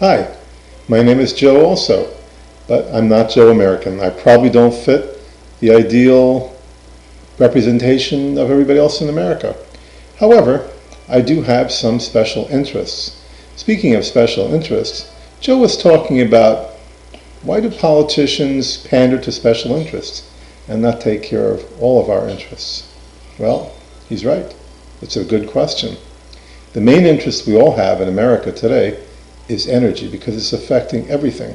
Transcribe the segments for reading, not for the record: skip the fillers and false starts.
Hi, my name is Joe also, but I'm not Joe American. I probably don't fit the ideal representation of everybody else in America. However, I do have some special interests. Speaking of special interests, Joe was talking about why do politicians pander to special interests and not take care of all of our interests? Well, he's right. It's a good question. The main interest we all have in America today is energy because it's affecting everything.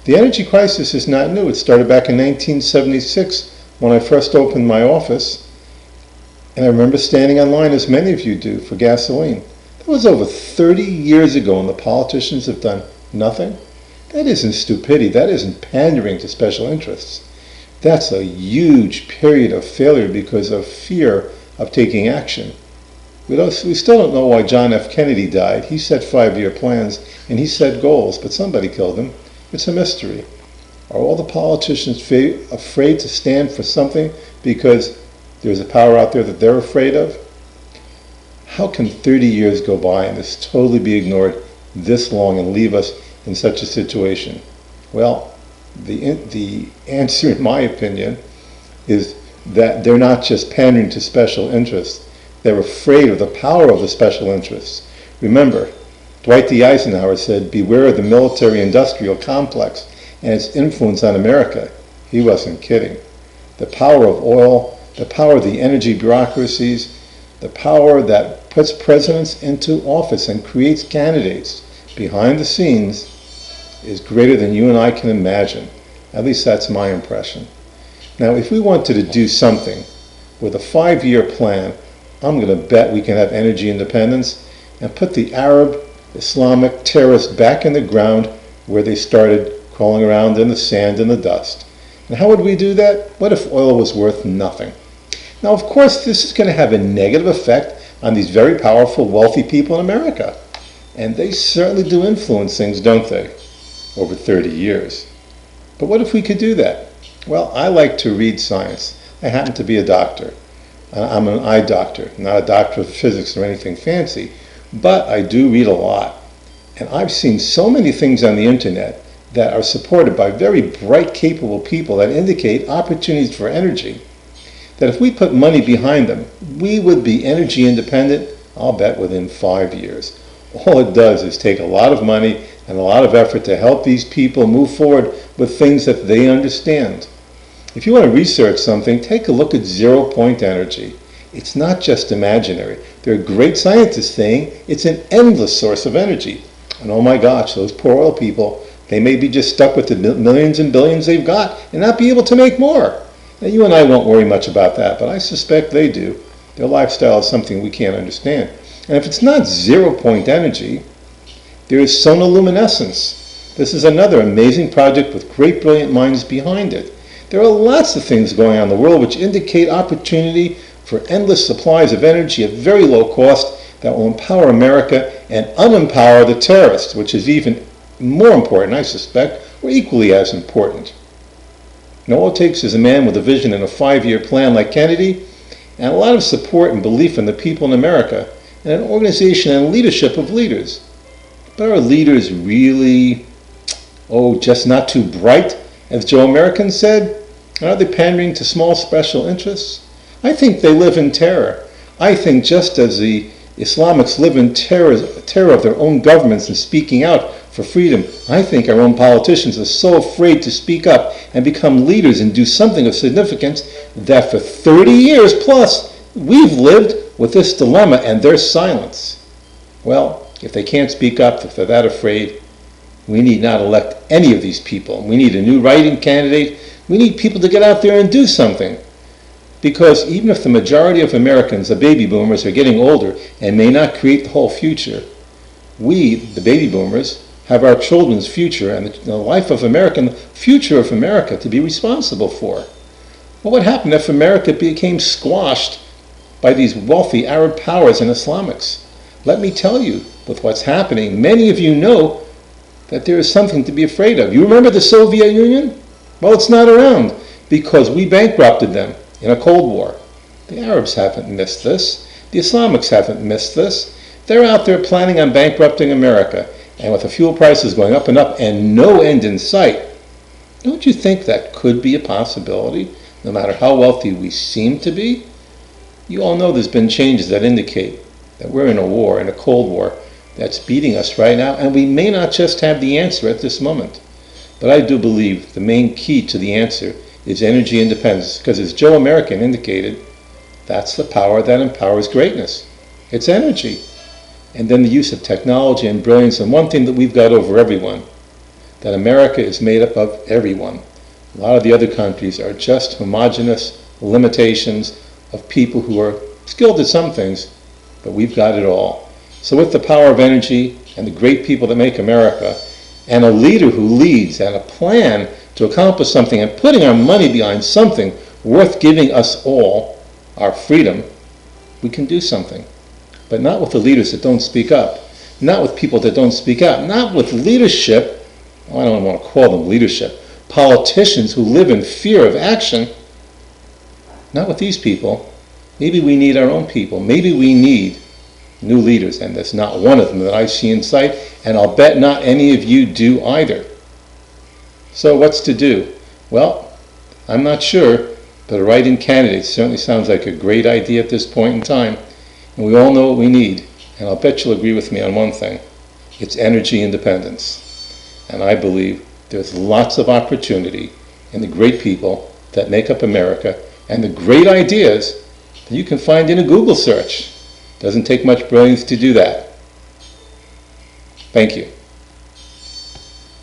The energy crisis is not new. It started back in 1976 when I first opened my office, and I remember standing in line, as many of you do, for gasoline. That was over 30 years ago, and the politicians have done nothing. That isn't stupidity. That isn't pandering to special interests. That's a huge period of failure because of fear of taking action. We still don't know why John F. Kennedy died. He set 5-year plans and he set goals, but somebody killed him. It's a mystery. Are all the politicians afraid to stand for something because there's a power out there that they're afraid of? How can 30 years go by and this totally be ignored this long and leave us in such a situation? Well, the answer, in my opinion, is that they're not just pandering to special interests. They're afraid of the power of the special interests. Remember, Dwight D. Eisenhower said, "Beware of the military-industrial complex and its influence on America." He wasn't kidding. The power of oil, the power of the energy bureaucracies, the power that puts presidents into office and creates candidates behind the scenes is greater than you and I can imagine. At least that's my impression. Now, if we wanted to do something with a 5-year plan, I'm going to bet we can have energy independence and put the Arab Islamic terrorists back in the ground where they started, crawling around in the sand and the dust. And how would we do that? What if oil was worth nothing? Now, of course, this is going to have a negative effect on these very powerful, wealthy people in America. And they certainly do influence things, don't they, over 30 years. But what if we could do that? Well, I like to read science. I happen to be a doctor. I'm an eye doctor, not a doctor of physics or anything fancy, but I do read a lot. And I've seen so many things on the internet that are supported by very bright, capable people that indicate opportunities for energy, that if we put money behind them, we would be energy independent, I'll bet, within 5 years. All it does is take a lot of money and a lot of effort to help these people move forward with things that they understand. If you want to research something, take a look at ZeroPoint energy. It's not just imaginary. There are great scientists saying it's an endless source of energy. And oh my gosh, those poor oil people, they may be just stuck with the millions and billions they've got and not be able to make more. Now, you and I won't worry much about that, but I suspect they do. Their lifestyle is something we can't understand. And if it's not ZeroPoint energy, there is Sonoluminescence. This is another amazing project with great, brilliant minds behind it. There are lots of things going on in the world which indicate opportunity for endless supplies of energy at very low cost that will empower America and unempower the terrorists, which is even more important, I suspect, or equally as important. Now, all it takes is a man with a vision and a 5-year plan like Kennedy, and a lot of support and belief in the people in America, and an organization and leadership of leaders. But are leaders really, just not too bright, as Joe American said? Are they pandering to small special interests? I think they live in terror. I think just as the Islamics live in terror of their own governments and speaking out for freedom, I think our own politicians are so afraid to speak up and become leaders and do something of significance that for 30 years plus, we've lived with this dilemma and their silence. Well, if they can't speak up, if they're that afraid, we need not elect any of these people. We need a new writing candidate. We need people to get out there and do something. Because even if the majority of Americans, the baby boomers, are getting older and may not create the whole future, we, the baby boomers, have our children's future and the life of America and the future of America to be responsible for. What would happen if America became squashed by these wealthy Arab powers and Islamics? Let me tell you, with what's happening, many of you know that there is something to be afraid of. You remember the Soviet Union? Well, it's not around because we bankrupted them in a Cold War. The Arabs haven't missed this. The Islamics haven't missed this. They're out there planning on bankrupting America. And with the fuel prices going up and up and no end in sight, don't you think that could be a possibility, no matter how wealthy we seem to be? You all know there's been changes that indicate that we're in a war, in a Cold War, that's beating us right now, and we may not just have the answer at this moment. But I do believe the main key to the answer is energy independence, because as Joe American indicated, that's the power that empowers greatness. It's energy. And then the use of technology and brilliance, and one thing that we've got over everyone, that America is made up of everyone. A lot of the other countries are just homogeneous limitations of people who are skilled at some things, but we've got it all. So with the power of energy and the great people that make America, and a leader who leads, and a plan to accomplish something, and putting our money behind something worth giving us all, our freedom, we can do something. But not with the leaders that don't speak up, not with people that don't speak out, not with leadership, I don't want to call them leadership, politicians who live in fear of action, not with these people. Maybe we need our own people. Maybe we need new leaders, and there's not one of them that I see in sight, and I'll bet not any of you do either. So what's to do? Well, I'm not sure, but a write-in candidate certainly sounds like a great idea at this point in time, and we all know what we need, and I'll bet you'll agree with me on one thing. It's energy independence. And I believe there's lots of opportunity in the great people that make up America, and the great ideas that you can find in a Google search. Doesn't take much brilliance to do that. Thank you.